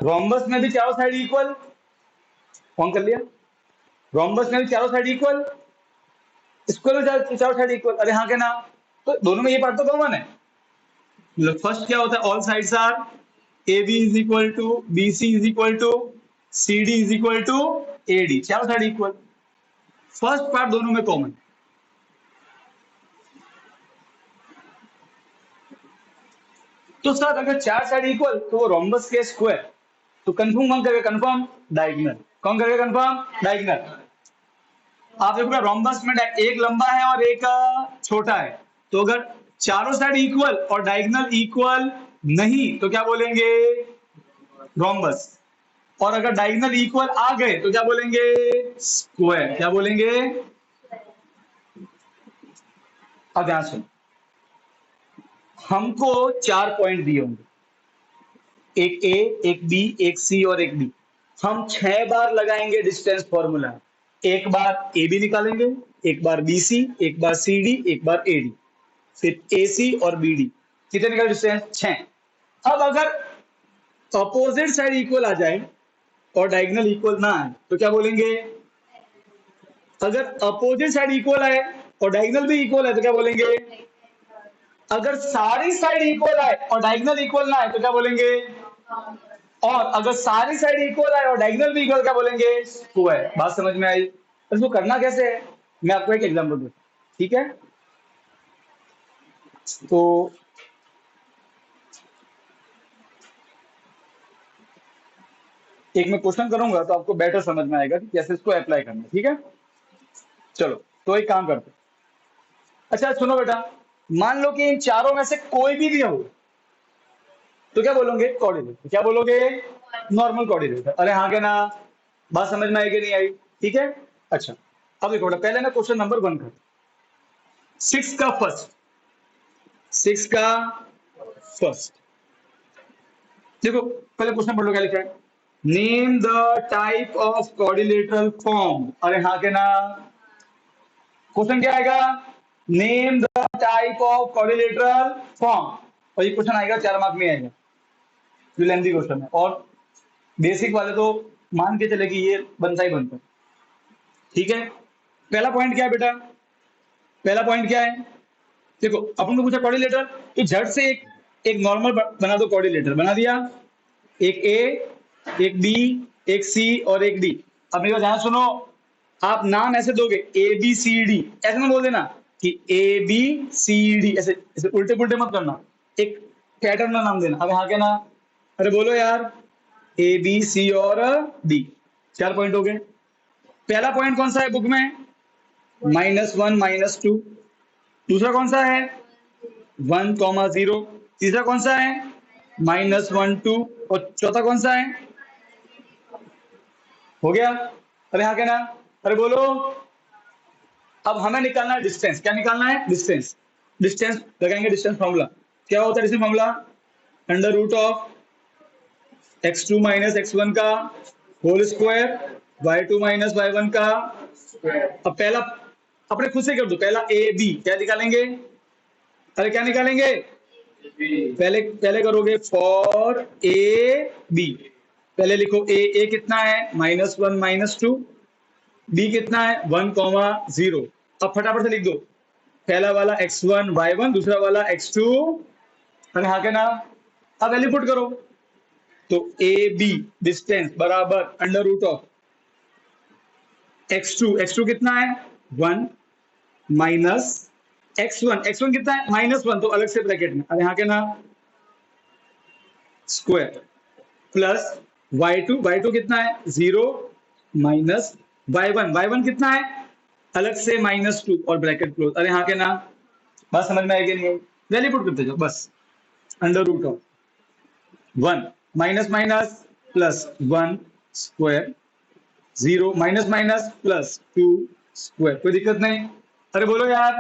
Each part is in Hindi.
रोम्बस में भी चारों साइड इक्वल, कौन कर लिया? रोम्बस में भी चारों साइड इक्वल, स्क्वायर में चारों साइड इक्वल, अरे हाँ के ना, तो दोनों में ये पार्ट तो कॉमन है। फर्स्ट क्या होता है, all sides are A B is equal to B C is equal to C D is equal to A D, चारों साइड इक्वल, फर्स्ट पार्ट दोनों में कॉमन। तो सर अगर चार साइड इक्वल तो वो रोम्बस के स्क्वायर, तो कंफर्म कौन करेगा? Confirm diagonal. कौन करेगा कंफर्म? डायगोनल। आप देखोगे रोम्बस में एक लंबा है और एक छोटा है, तो अगर चारों साइड इक्वल और डायगोनल इक्वल नहीं तो क्या बोलेंगे? रोम्बस। और अगर डायगोनल इक्वल आ गए तो क्या बोलेंगे? स्क्वायर। क्या बोलेंगे? अब ध्यान सुनो, हमको 4 पॉइंट दिए होंगे, एक ए, एक बी, एक सी और एक डी। हम 6 बार लगाएंगे डिस्टेंस फॉर्मूला। एक बार ए बी निकालेंगे, एक बार बी सी, एक बार सी डी, एक बार ए डी, फिर ए सी और बी डी। कितने निकले डिस्टेंस? 6। अब अगर अपोजिट साइड इक्वल आ जाए और डायगोनल इक्वल ना आए तो क्या बोलेंगे? अगर अपोजिट साइड इक्वल आए और डायगोनल भी इक्वल है तो क्या बोलेंगे? अगर सारी साइड इक्वल आए और डायगोनल इक्वल ना आए तो क्या बोलेंगे? और अगर सारी साइड इक्वल आए और डायगोनल भी इक्वल, क्या बोलेंगे? स्क्वायर। बात समझ में आई? इसको करना कैसे है, मैं आपको एक एग्जांपल दूं, ठीक है? तो एक मैं क्वेश्चन करूंगा तो आपको बेटर समझ में आएगा कि कैसे इसको अप्लाई करना है, ठीक है? चलो तो एक काम करते हैं। अच्छा सुनो बेटा, मान लो कि इन चारों में से कोई भी दिया हो तो क्या बोलोगे? कोऑर्डिनेटर। क्या बोलोगे? Normal coordinator. अरे हाँ के ना? बात समझ में आई कि नहीं आई? ठीक है। अच्छा अब देखो बेटा, पहले मैं क्वेश्चन नंबर 1 का 6 का फर्स्ट, 6 का फर्स्ट देखो, पहले क्वेश्चन पढ़ लो क्या लिखा है। Name the type of coordinator form. अरे हाँ के ना? क्वेश्चन क्या आएगा? Name the type of coordinator form, और ये क्वेश्चन आएगा 4 मार्क में आएगा, जो लेंथी क्वेश्चन है। और बेसिक वाले तो मान के चले कि ये बनता ही बनता है, ठीक है? पहला पॉइंट क्या है बेटा? पहला पॉइंट क्या है? देखो अपन को पूछा कोऑर्डिनेटर, तो झट से एक नॉर्मल बना दो। कोऑर्डिनेटर बना दिया, एक ए, एक बी, एक सी और एक डी। अब मेरा ध्यान सुनो, आप नाम ऐसे दोगे ए बी सी डी, ऐसे ना बोल देना कि ए बी सी डी, ऐसे ऐसे उल्टे पुल्टे मत करना, एक पैटर्न में नाम देना। अब यहाँ के ना, अरे बोलो यार, ए बी सी और डी, 4 पॉइंट हो गए। पहला पॉइंट कौन सा है बुक में? -1 -2। दूसरा कौन सा है? 1,0। तीसरा कौन सा है? -1 2। और चौथा कौन सा है? हो गया। अरे हाँ क्या ना? अरे बोलो। अब हमें निकालना है डिस्टेंस। क्या निकालना है? डिस्टेंस। डिस्टेंस लगाएंगे, डिस्टेंस फॉर्मूला क्या होता है? डिस्टेंस फॉर्मूला √ x2 - x1 का होल स्क्वायर, y2 - y1 का। अब पहला अपने खुद से कर दो, पहला ए बी, क्या निकालेंगे? अरे क्या निकालेंगे? पहले पहले करोगे फॉर ए बी, पहले लिखो ए कितना है? -1 -2। बी कितना है? 1,0। अब फटाफट से लिख दो, पहला वाला x1 y1, दूसरा वाला x2। अरे हाँ के ना? अब वैल्यू पुट करो, तो ए बी डिस्टेंस बराबर √x2 कितना है? 1 माइनस x1 कितना है? -1, तो अलग से ब्रैकेट में, अरे हाँ के ना? स्क्वायर प्लस y2 कितना है? 0 माइनस y1 कितना है? अलग से -2 और ब्रैकेट क्लोज। अरे हाँ के ना? बात समझ में आएगी नहीं? वैल्यू पुट करते जाओ बस, √1 minus minus plus 1 square, 0 minus minus plus 2 square. कोई दिक्कत नहीं? अरे बोलो यार,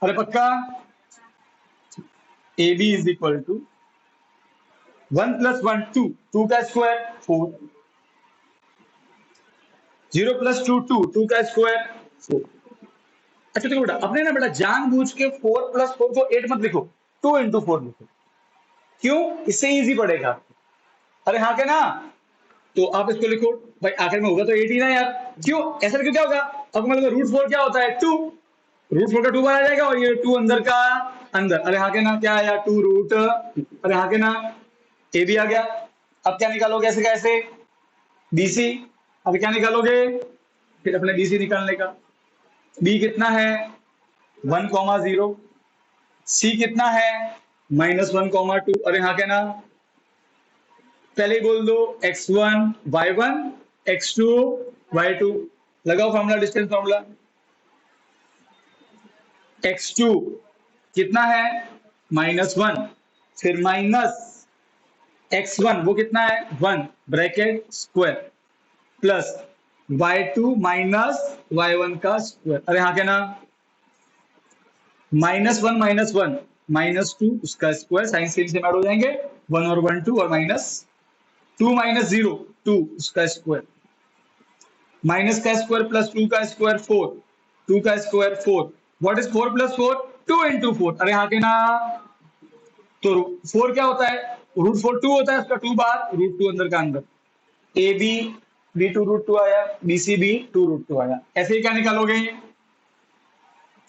अरे पक्का? A B is equal to 1 + 1 2, 2 का स्क्वायर 4, 0 + 2 2, 2 का स्क्वायर 4। अच्छा देखो बेटा, अपने ना बेटा जानबूझ के 4 + 4 को 8 मत लिखो, 2 × 4 लिखो। क्यों? इससे इजी पड़ेगा। अरे हाँ के ना, तो आप इसको लिखो भाई, आखिर में होगा तो 8 ही ना यार। क्यों ऐसा, क्यों क्या होगा? अब मतलब रूट 4 क्या होता है? 2। रूट 4 का 2 बाहर आ जाएगा और ये 2 अंदर का अंदर। अरे हाँ के ना, क्या आया? 2 रूट, अरे हाँ के ना, ए भी आ गया। अब क्या निकालोगे ऐसे कैसे? बीसी। अब क्या निकालोगे? फिर अपने बीसी निकालने का। बी कितना है? 1,0। सी कितना है? -1,2। अरे हाँ के ना, पहले ही बोल दो x1 y1 x2 y2। लगाओ फॉर्मूला, डिस्टेंस फॉर्मूला। x2 कितना है? -1। फिर माइनस x1 वो कितना है? 1 bracket square plus y2 minus y1 का स्क्वायर। अरे हाँ क्या ना, -1 -2 उसका square, sign same same add हो जाएंगे। 1 और 1 2 और -2 -0 2 उसका स्क्वायर, माइनस का स्क्वायर प्लस 2 का स्क्वायर 4, 2 का square 4। What is 4 plus 4? 2 into 4। अरे हाँ के ना, तो 4 क्या होता है? √4 2 होता है, उसका 2 बाहर, √2 अंदर का अंदर। ए बी बी 2 √2 आया, बी सी बी 2 √2 आया। ऐसे ही क्या निकालोगे?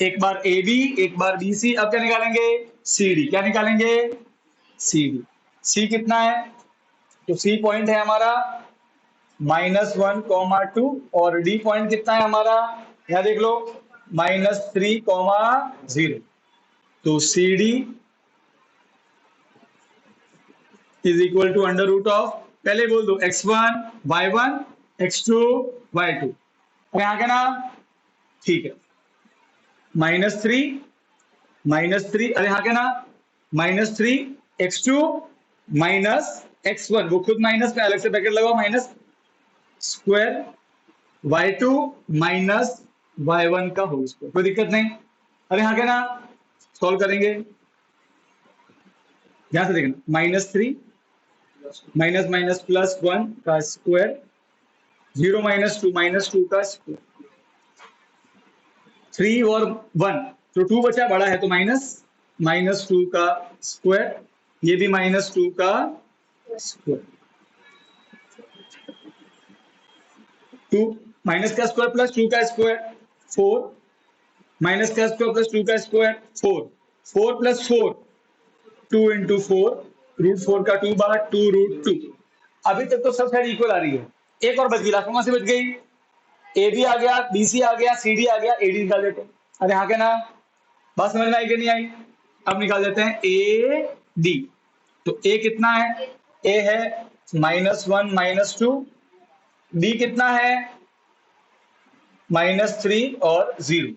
एक बार ए बी, एक बार बी सी। अब क्या निकालेंगे? C D. क्या निकालेंगे? C D. सी कितना है? तो सी पॉइंट है हमारा -1,2 और डी पॉइंट कितना है हमारा? यहां देख लो, -3,0। तो C D is equal to under root of, पहले बोल दो x1 y1 x2 y2। अब यहां का ना, ठीक है, -3 अरे यहाँ के ना, -3 x2 -x1, वो खुद माइनस में अलग से ब्रैकेट लगाओ, माइनस स्क्वायर y2 -y1 का होल स्क्वायर। कोई दिक्कत नहीं। अरे यहाँ के ना, सॉल्व करेंगे, ध्यान से देखना, -3 माइनस माइनस +1 का स्क्वायर, 0 -2 का स्क्वायर, 3 और 1, तो 2 बचा, बड़ा है तो -2 का स्क्वायर, ये भी -2 का स्क्वायर, 2 माइनस का स्क्वायर प्लस 2 का स्क्वायर 4, माइनस का स्क्वायर प्लस 2 का स्क्वायर 4, 4 प्लस 4 2 इंटू 4, √4 का 2 बार 2 √2। अभी तक तो सब साइड इक्वल आ रही है। एक और बच गई, लास्ट में से बच गई, ए बी आ गया, बी सी आ गया, सी डी आ गया, ए डी निकाल देते हैं। अरे हाँ क्या ना, बात समझ में आई कि नहीं आई? अब निकाल देते हैं ए डी। तो ए कितना है? ए है -1 -2, डी कितना है? -3 और 0।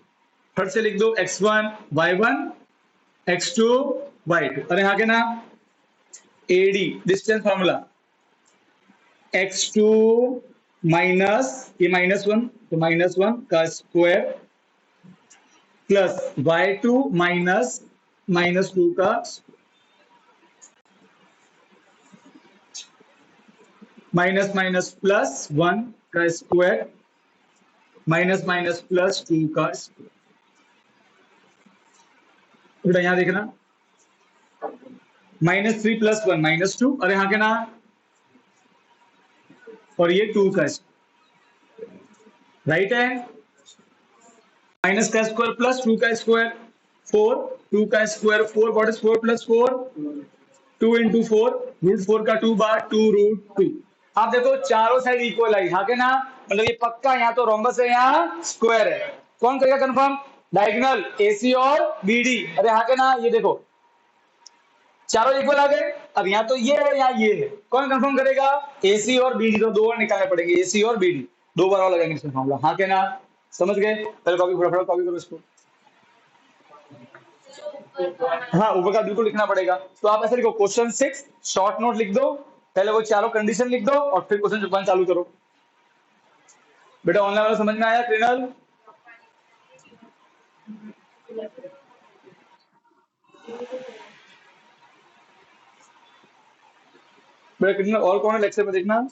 फट से लिख दो x1 y1 x2 y2। अरे हाँ के ना, AD distance formula, x2 minus ये -1 तो -1 का स्क्वायर प्लस y2 -2 का माइनस माइनस +1 का स्क्वायर माइनस माइनस +2 का स्क्वायर। बेटा यहां देखना, -3 + 1 -2, अरे हाँ के ना, और ये 2 का राइट है, माइनस का स्क्वायर प्लस 2 का स्क्वायर 4, 2 का स्क्वायर 4, व्हाट इज 4 + 4? 2 इंटू 4, √4 का 2 बार 2 √2। आप देखो चारों साइड इक्वल आई, हाँ के ना, मतलब ये पक्का, यहाँ तो रोम्बस है, यहाँ स्क्वायर है। कौन करेगा कंफर्म? डायगोनल एसी और बीडी। अरे हाँ के ना, ये देखो चारों इक्वल आ गए। अब यहाँ तो ये है, यहाँ ये है, कौन कंफर्म करेगा? एसी और बीडी। तो दो और निकालने पड़ेंगे, एसी और बीडी, दो बार और लगाएंगे इसमें फॉर्मूला। हाँ के ना, समझ गए? पहले कॉपी, फटाफट कॉपी करो इसको। हाँ ऊपर का बिल्कुल लिखना पड़ेगा। तो आप ऐसे लिखो, क्वेश्चन 6 शॉर्ट नोट लिख दो, पहले वो चारों कंडीशन लिख दो और फिर क्वेश्चन 1 चालू करो। बेटा ऑनलाइन वाला समझ में आया कृणल? बेटा कृष्ण और कौन है लेक्चर में देखना।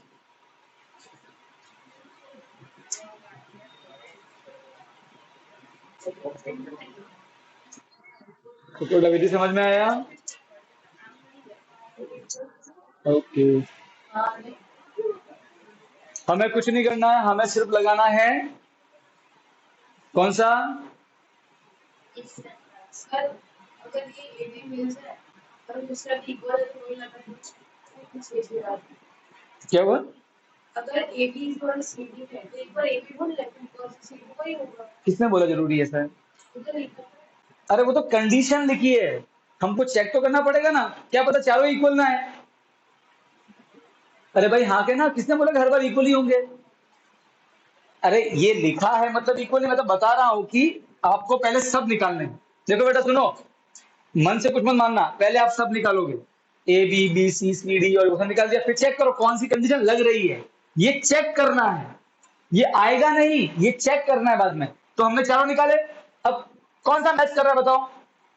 तो विधि समझ में आया? ओके। हमें कुछ नहीं करना है, हमें सिर्फ लगाना है कौन सा। क्या हुआ? किसने बोला जरूरी है सर? अरे वो तो कंडीशन लिखी है, हमको चेक तो करना पड़ेगा ना, क्या पता चारों इक्वल ना है। अरे भाई हाँ के ना, किसने बोला कि हर बार इक्वल ही होंगे? अरे ये लिखा है मतलब इक्वल नहीं, मैं तो बता रहा हूँ कि आपको पहले सब निकालने हैं। देखो बेटा सुनो, मन से कुछ मत मानना, पहले आप सब निकालोगे, A B B C C D और वो सब निकाल दिया, फिर चेक करो कौन सी कंडीशन लग रही है। ये चेक करना है, ये आएगा नहीं, ये चेक करना है बाद में। तो हमने चारों निकाले, अब कौन सा मैच कर रहा है बताओ?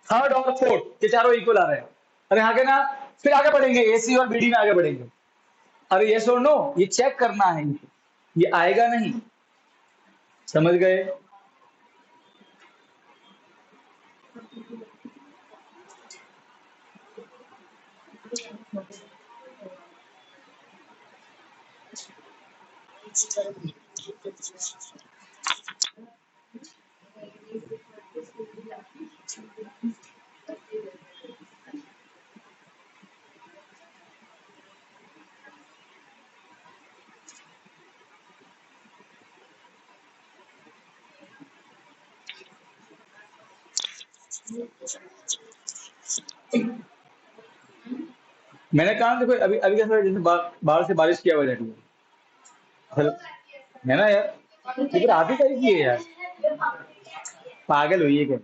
थर्ड और फोर्थ, ये चारों इक्वल आ रहे हैं। अरे आगे ना, फिर आगे बढ़ेंगे, AC और BD में आगे बढ़ेंगे। अरे ये और नो, ये चेक करना है, ये आएगा नहीं। समझ गए? मैंने कहा देखो, अभी अभी कैसा है, जैसे बाहर से बारिश की आवाज आ रही है। है ना यार, ये फिर आप ही सही किए यार, पागल हुई है क्या?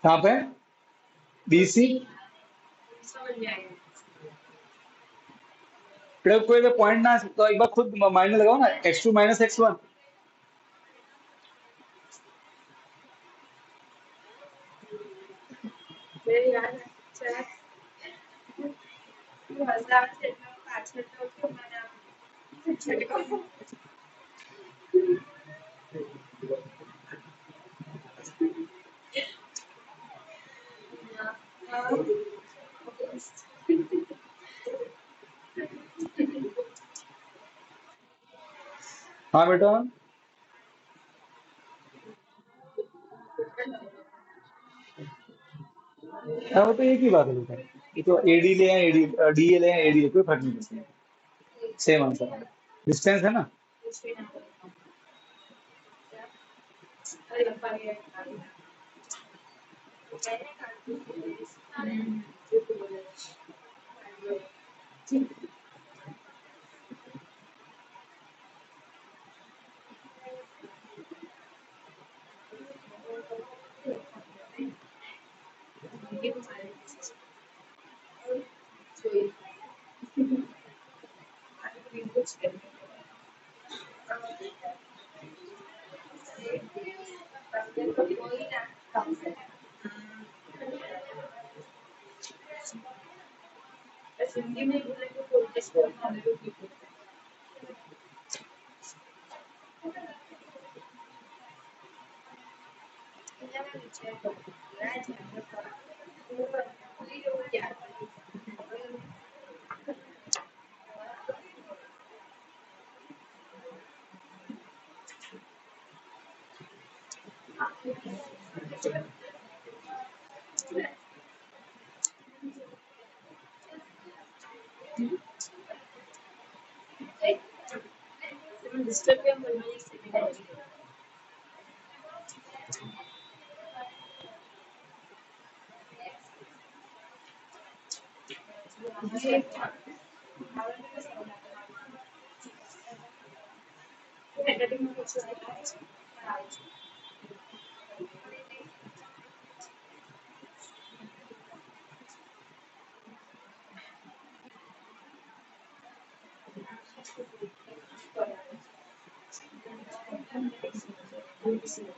कहाँ पे? BC। फिर कोई भी पॉइंट ना, तो एक बार खुद माइंड में लगाओ ना, x2 माइनस x1। हाँ बेटा। हाँ, वो तो एक ही बात है बेटा। ये तो AD ले या AD, DA ले या AD ले, कोई फर्क नहीं पड़ता। सेम आंसर है। डिस्टेंस है ना।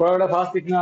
थोड़ा बड़ा फास्ट लिखना।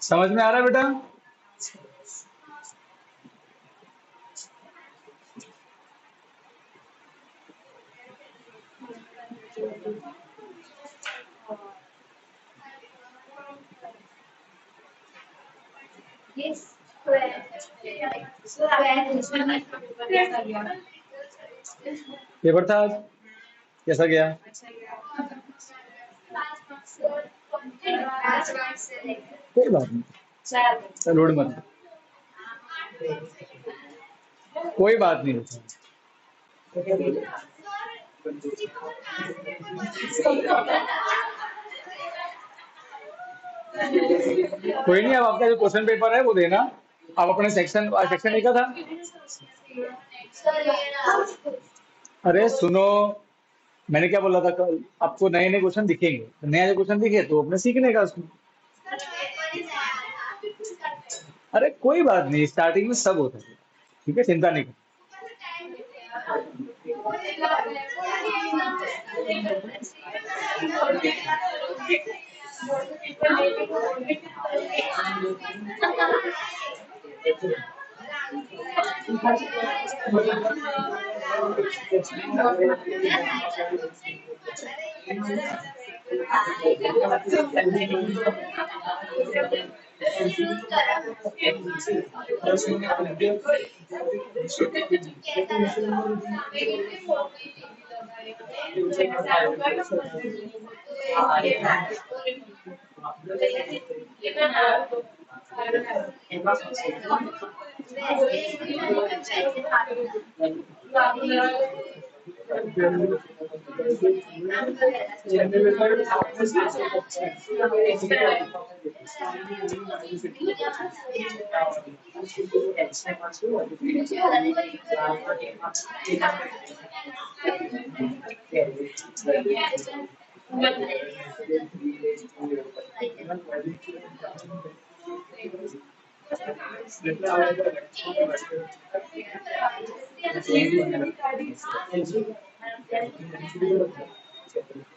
समझ में आ रहा है बेटा? पेपर था आज, कैसा गया? कोई बात नहीं, लोड मत लो। कोई बात नहीं बेटा। कोई नहीं, अब आपका जो क्वेश्चन पेपर है वो देना। आप अपने सेक्शन सेक्शन लिखा था। अरे सुनो, मैंने क्या बोला था कल, आपको नए नए क्वेश्चन दिखेंगे, तो नया जो क्वेश्चन दिखे तो अपने सीखने का उसमें। अरे कोई बात नहीं, स्टार्टिंग में सब होता है। ठीक है, चिंता नहीं करो।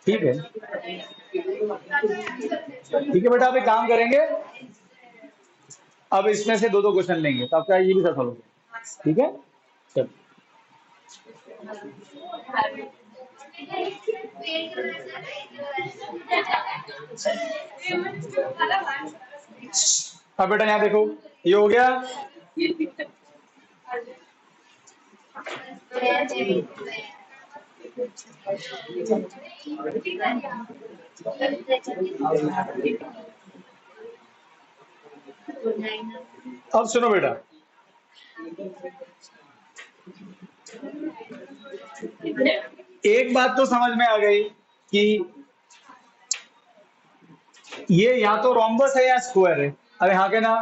ठीक है, ठीक है बेटा, आप एक काम करेंगे, अब इसमें से दो दो क्वेश्चन लेंगे तो आपका ये भी सफल हो गया। ठीक है, चलो। अब बेटा यहाँ देखो, ये हो गया। अब सुनो बेटा, एक बात तो समझ में आ गई कि ये या तो रोम्बस है या स्क्वायर है। अरे हाँ के ना,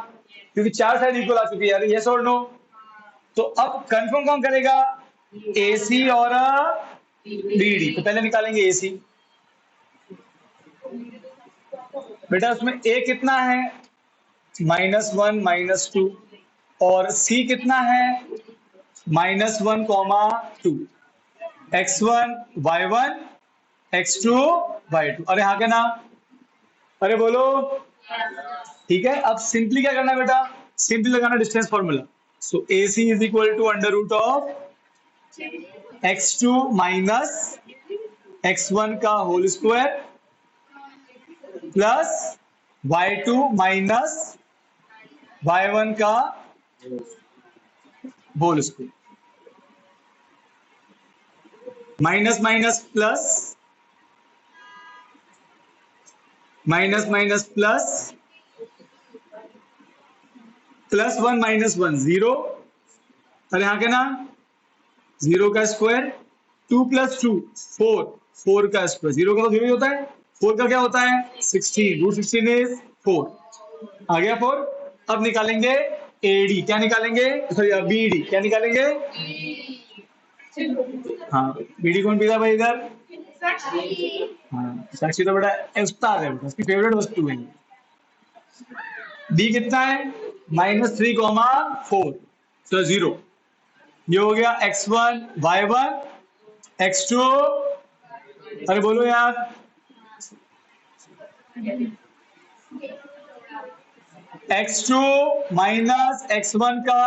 क्योंकि चार साइड इक्वल आ चुकी है यार, यस और नो। तो अब कंफर्म कौन करेगा, एसी और बीडी। तो पहले निकालेंगे एसी। बेटा उसमें ए कितना है, -1 -2, और सी कितना है, -1, 2, x1 y1 x2 y2। अरे हाँ के ना, अरे बोलो। ठीक है, अब सिंपली क्या करना है बेटा, सिंपली लगाना distance formula. So A C is equal to √of x2 minus x1 का whole square plus y2 minus y1 का whole square. Minus minus plus, minus minus plus, +1 -1 0। अरे हाँ के ना, 0 का स्क्वायर, 2 + 2 4, 4 का स्क्वायर, 0 का तो 0 ही होता है, 4 का क्या होता है 16, √16 इज 4। आ गया 4। अब निकालेंगे एडी, क्या निकालेंगे, सॉरी बीडी, क्या निकालेंगे। हाँ, बीडी कौन पीता भाई इधर, हाँ साक्षी तो बेटा उस्ताद है, उसकी फेवरेट वस्तु है। डी कितना है, -3, 4, तो 0। ये हो गया x1 y1 x2, अरे बोलो यार, x2 माइनस x1 का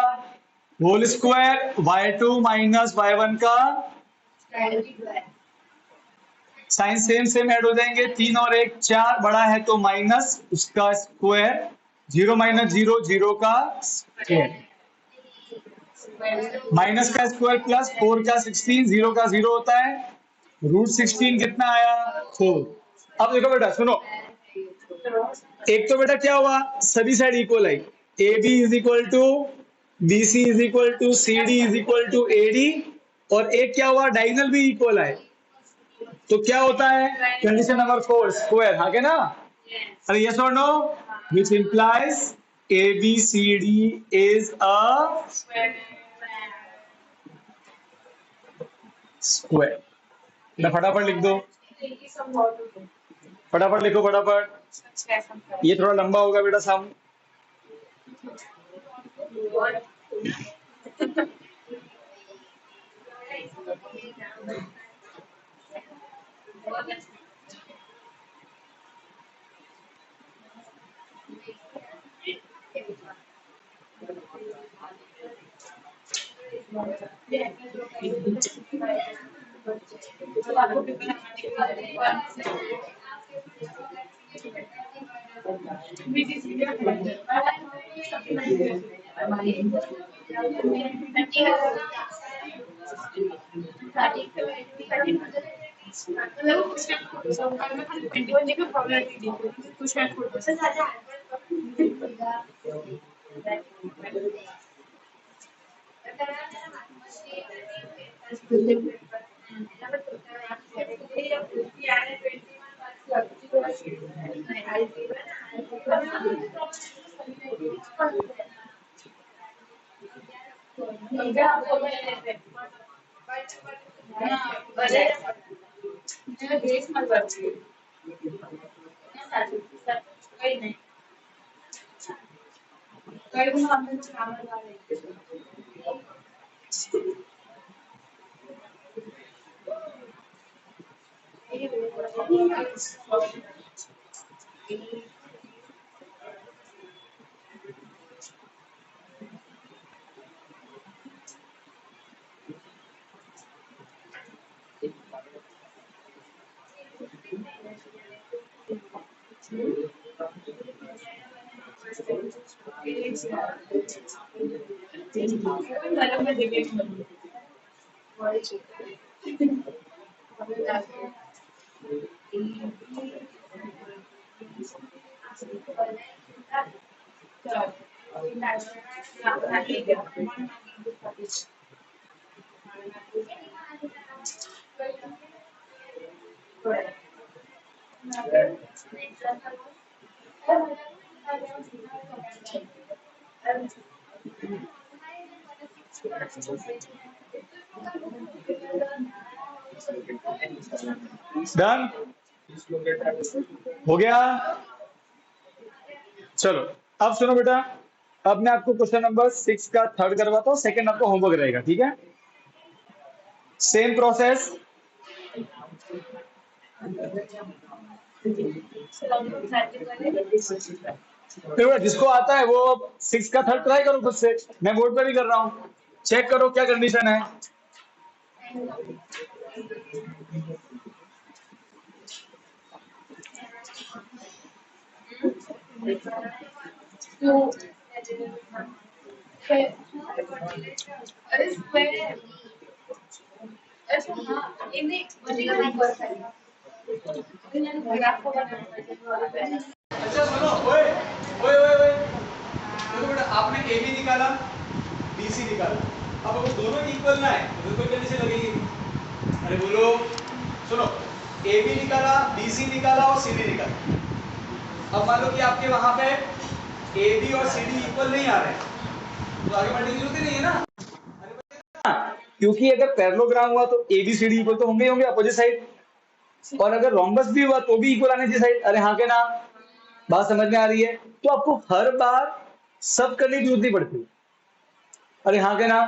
whole square, y2 minus y1 का साइन सेम सेम ऐड हो जाएंगे, 3 और 1 4, बड़ा है तो माइनस उसका स्क्वायर, 0 - 0 0 का स्क्वायर, माइनस का स्क्वायर प्लस 4 का 16, 0 का 0 होता है, √16 कितना आया 4। अब देखो बेटा सुनो, एक तो बेटा क्या हुआ, सभी साइड इक्वल आई, A B is equal to B C is equal to C D is equal to A D, और एक क्या हुआ, डायगोनल भी इक्वल आए। तो क्या होता है, कंडीशन नंबर 4 स्क्वायर, हाँ के ना। अरे यस और no, which implies A B C D is a square. फटाफट लिख दो, फटाफट लिखो फटाफट, ये थोड़ा लंबा होगा बेटा सामने। डन हो गया। चलो अब सुनो बेटा, अब मैं आपको क्वेश्चन नंबर 6 का थर्ड करवाता हूँ, सेकंड आपको होमवर्क रहेगा, ठीक है? Same process. देखो जिसको आता है वो 6 का थर्ड ट्राई करो खुद से, मैं बोर्ड पे भी कर रहा हूँ, चेक करो क्या कंडीशन है। अच्छा सुनो, ओए ओए ओए ओए, देखो बेटा आपने ए बी निकाला, बी सी निकाला, अब अगर दोनों इक्वल ना है तो कोई कंडीशन लगेगी। अरे बोलो, सुनो, ए बी निकाला, बी सी निकाला और सी डी निकाला। अब मान लो कि आपके वहां पे ए बी और सी डी इक्वल नहीं आ रहे हैं, तो आगे बढ़ने की जरूरत ही नहीं है ना, क्योंकि अगर पैरेललोग्राम हुआ तो A B C D equal तो होंगे होंगे अपोजिट साइड, और अगर रोम्बस भी हुआ तो भी इक्वल आने चाहिए साइड। अरे हाँ के ना, बात समझ में आ रही है? तो आपको हर बार सब करने की जरूरत नहीं पड़ती। अरे हाँ के ना?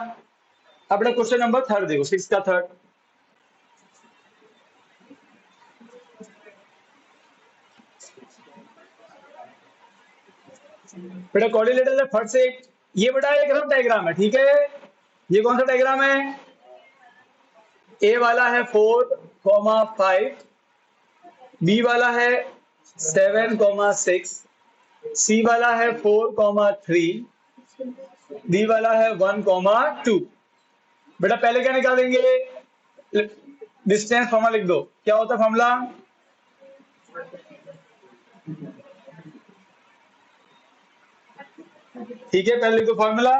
अपना क्वेश्चन नंबर थर्ड देखो, 6 का थर्ड। बेटा कोऑर्डिनेटर फट से, ये बेटा एक रफ डायग्राम है, ठीक है? ये कौन सा डायग्राम है? ए वाला है 4,5, बी वाला है 7,6, सी वाला है 4,3, डी वाला है 1,2। बेटा पहले क्या निकालेंगे? डिस्टेंस फॉर्मूला लिख दो, क्या होता है फॉर्मूला? ठीक है, पहले लिख दो फॉर्मूला,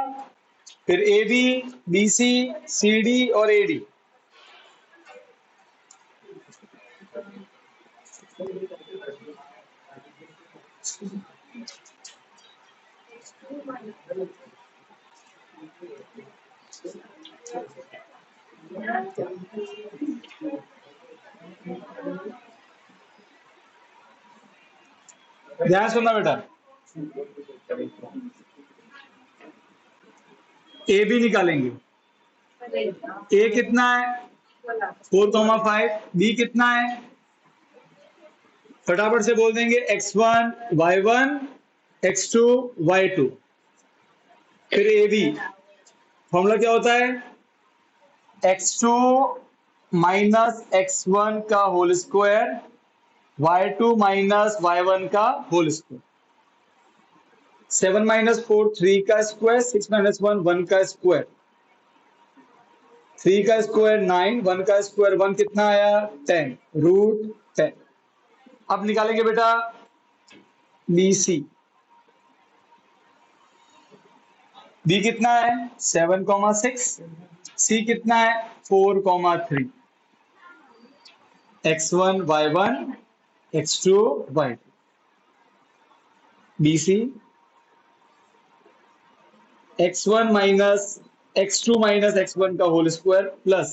फिर A B, B C, C D और ए डी। ध्यान सुनना बेटा, ए बी निकालेंगे, ए कितना है? 4,5, बी कितना है? फटाफट से बोल देंगे x1 y1 x2 y2। फिर ए बी, फॉर्मूला क्या होता है? x2 माइनस x1 का whole square, y2 minus y1 का होल स्क्वायर। 7 माइनस 4 3 का स्क्वायर, 6 माइनस 1 1 का स्क्वायर, 3 का स्क्वायर 9, 1 का स्क्वायर 1 कितना आया 10 रूट 10। अब निकालेंगे बेटा बी सी। बी कितना है 7,6, सी कितना है 4,3, x1 y1 x2 y2। B C x1 minus x2 minus x1 का whole square plus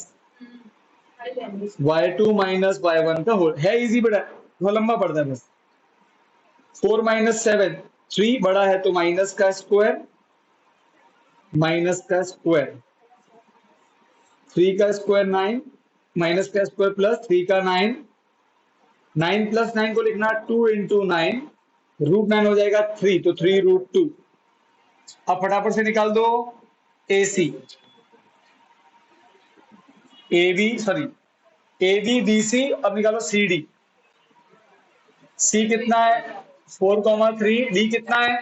y2 minus y1 का होल, है इजी बेटा, थोड़ा लंबा पड़ता है बस। 4 माइनस 7 3 बड़ा है तो माइनस का स्क्वायर, माइनस का स्क्वायर, 3 का स्क्वायर 9, माइनस का स्क्वायर प्लस 3 का 9, 9 प्लस 9 को लिखना 2 इंटू 9, रूट 9 हो जाएगा 3, तो 3 रूट 2। अब फटाफट से निकाल दो A C, A B sorry A B B C. अब निकालो सी डी। सी कितना है 4,3, डी कितना है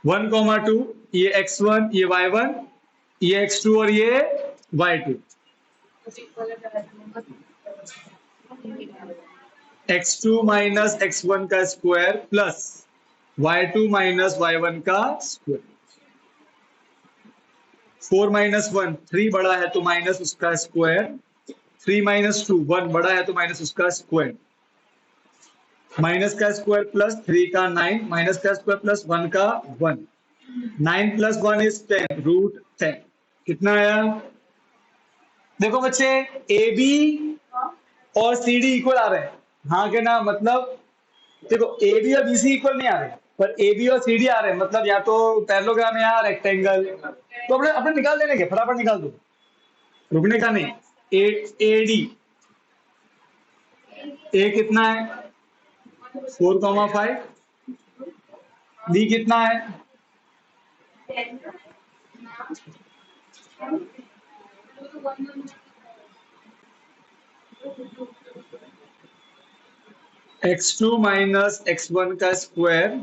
1,2, ये x1 ये y1 ये x2 और ये y2। x2 माइनस x1 का square plus y2 minus y1 का स्क्वायर। 4 माइनस 1 3 बड़ा है तो माइनस उसका स्क्वायर, 3 माइनस 2 1 बड़ा है तो माइनस उसका स्क्वायर, माइनस का स्क्वायर प्लस 3 का 9, माइनस का स्क्वायर प्लस 1 का 1, 9 प्लस 1 इज 10 रूट 10। कितना आया देखो बच्चे, ए बी और सी डी इक्वल आ रहे हैं, हाँ के ना, मतलब देखो ए बी और बी सी इक्वल नहीं आ रहे, पर ए बी और सी डी आ रहे हैं, मतलब या तो पैरेललोग्राम या रेक्टेंगल। तो अपने अपने निकाल देने के, फटाफट निकाल दो, रुकने का नहीं। ए ए डी, ए कितना है 4,5, डी कितना है x2 माइनस x1 का स्क्वायर,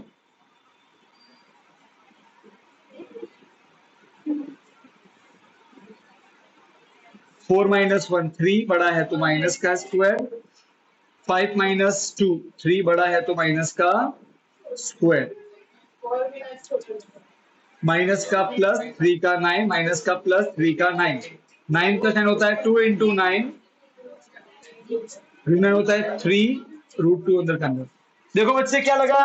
4 माइनस 1 3 बड़ा है तो माइनस का स्क्वायर, 5 माइनस 2 3 बड़ा है तो माइनस का स्क्वायर, माइनस का प्लस 3 का 9, माइनस का प्लस 3 का 9, 9 प्लस 9 होता है 2 इंटू 9, रूट 9 होता है 3 रूट 2 अंदर का अंदर। देखो बच्चे क्या लगा,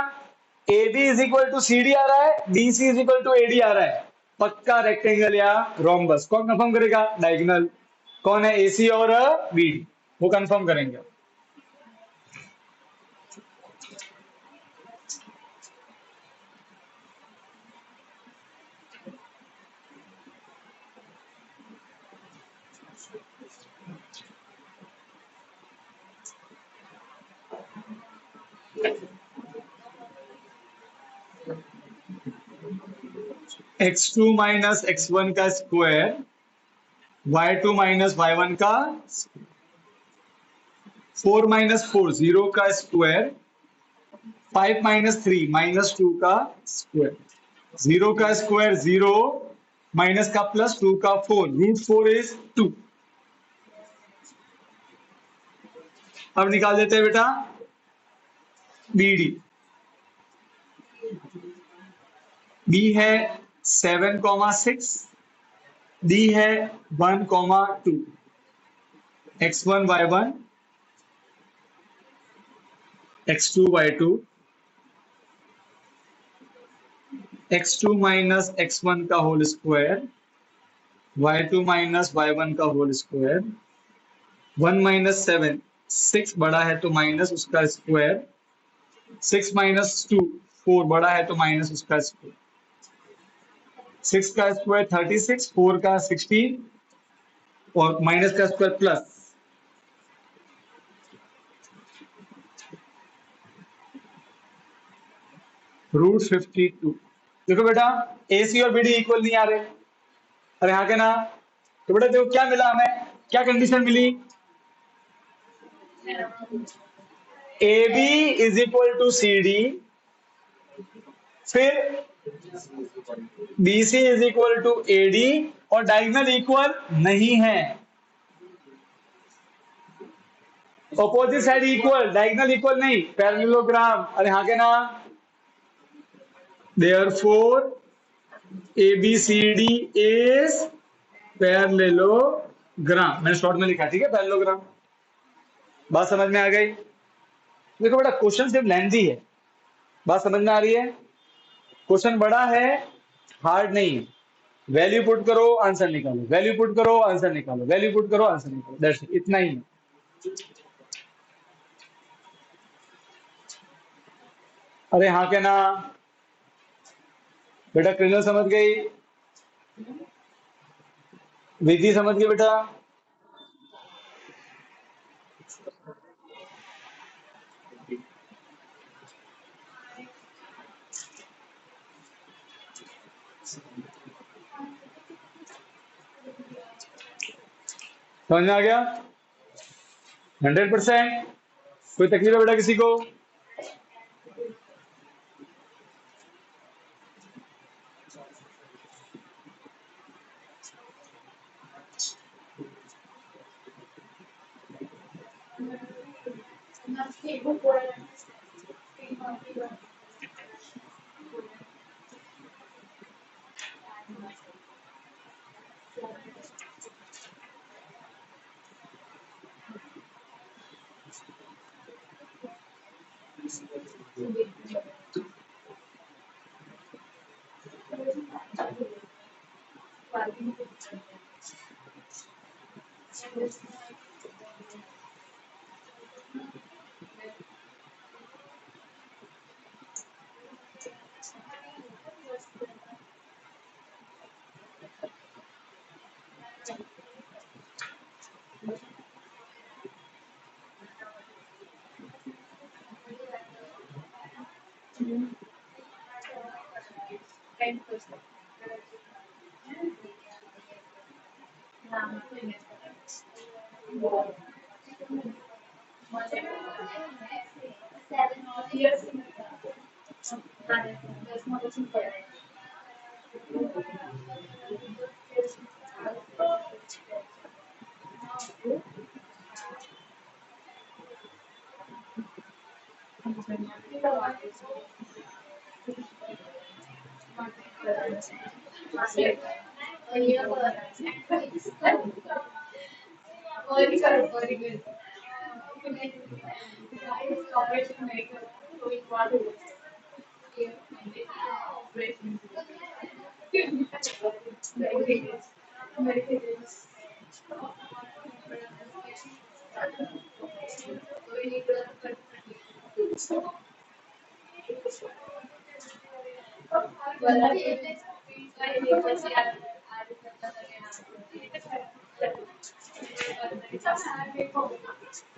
A B is equal to C D आ रहा है, B C is equal to A D आ रहा है, पक्का रेक्टेंगल या रोम्बस। कौन कंफर्म करेगा, डायगोनल कौन है, ए सी और बी डी, वो कंफर्म करेंगे। x2 माइनस x1 का स्क्वायर, y2 माइनस y1 का, 4 माइनस 4 0 का स्क्वायर, 5 माइनस 3 माइनस 2 का स्क्वायर, 0 का स्क्वायर 0, माइनस का प्लस 2 का 4, रूट 4 इज 2। अब निकाल देते हैं बेटा बी डी। बी है 7,6, डी है 1,2, x1 y1 x2 y2, x2 minus x1 का whole square, y2 minus y1 का होल स्क्वायर, 1 माइनस 7 6 बड़ा है तो माइनस उसका स्क्वायर, 6 माइनस 2 4 बड़ा है तो माइनस उसका स्क्वायर, 6 का स्क्वायर 36, 4 का 16 और माइनस का स्क्वायर प्लस, रूट 52। देखो बेटा ए सी और बी डी इक्वल नहीं आ रहे, अरे हाँ के ना, तो बेटा देखो क्या मिला हमें, क्या कंडीशन मिली, A B is equal to C D फिर BC is equal to AD और डायगोनल इक्वल नहीं है, opposite side equal, diagonal equal नहीं, पैरेललोग्राम। अरे हाँ के ना, देयरफॉर ABCD इज पैरेललोग्राम, मैंने शॉर्ट में लिखा, ठीक है, पैरेललोग्राम। बात समझ में आ गई? देखो बेटा क्वेश्चन सिर्फ लेंथी है, बात समझ में आ रही है? क्वेश्चन बड़ा है, हार्ड नहीं है। वैल्यू पुट करो, आंसर निकालो, वैल्यू पुट करो, आंसर निकालो, वैल्यू पुट करो, आंसर निकालो, दैट्स इट, इतना ही है। अरे हाँ के ना, बेटा क्रिनल समझ गई, विधि समझ गई बेटा? समझ में आ गया? 100%? कोई तकलीफ है बेटा किसी को?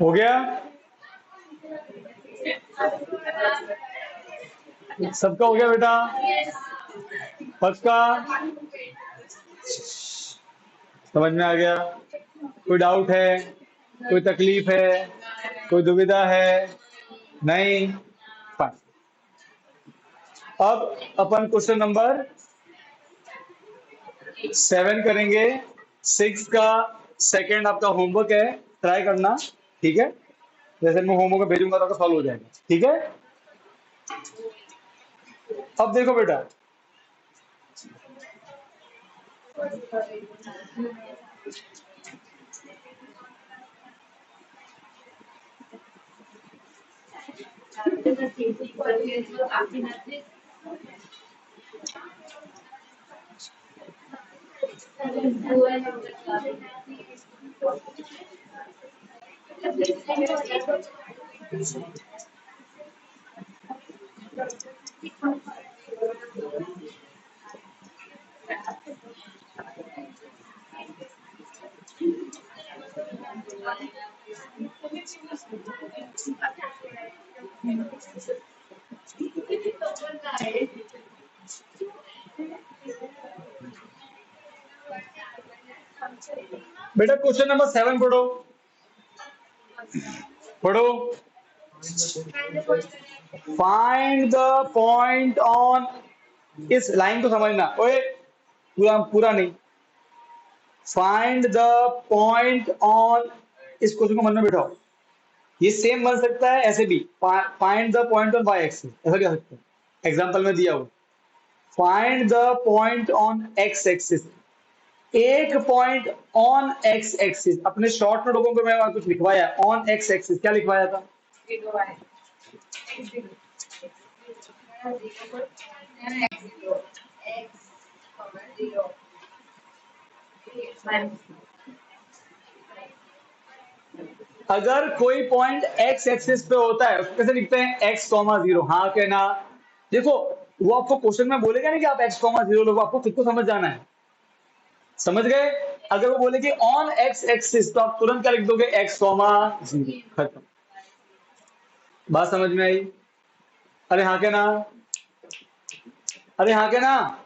हो गया? सबका हो गया बेटा? पक्का? समझ में आ गया? कोई डाउट है, कोई तकलीफ है, कोई दुविधा है? नहीं? फाइन। अब अपन क्वेश्चन नंबर 7 करेंगे। 6 का सेकंड आपका होमवर्क है, ट्राई करना, ठीक है? जैसे मैं होमवर्क भेजूंगा तो सॉल्व हो जाएगा, ठीक है? अब देखो बेटा, बेटा क्वेश्चन नंबर 7 पढ़ो, पढ़ो। फाइंड द पॉइंट ऑन, इस लाइन को समझना ओए, पूरा पूरा नहीं, फाइंड द पॉइंट ऑन, इस क्वेश्चन को मन में बिठाओ। ये सेम बन सकता है ऐसे भी, find the point on Y axis, ऐसा क्या सकते हैं एग्जांपल में दिया हुआ, find the point on X axis, एक पॉइंट ऑन एक्स एक्सिस। अपने शॉर्ट नोटों को मैं कुछ लिखवाया ऑन एक्स एक्सिस, क्या लिखवाया था? अगर कोई पॉइंट एक्स एक्सिस पे होता है उसको कैसे लिखते हैं? एक्स कॉमा जीरो, हाँ के ना? देखो वो आपको क्वेश्चन में बोलेगा नहीं कि आप एक्स कॉमा जीरो लोगे, आपको खुद को समझ जाना है, समझ गए? अगर वो बोले कि ऑन एक्स एक्सिस तो आप तुरंत क्या लिख दोगे? एक्स कॉमा जीरो, खत्म। बात समझ में आई? अरे हाँ के ना? अरे हाँ के ना?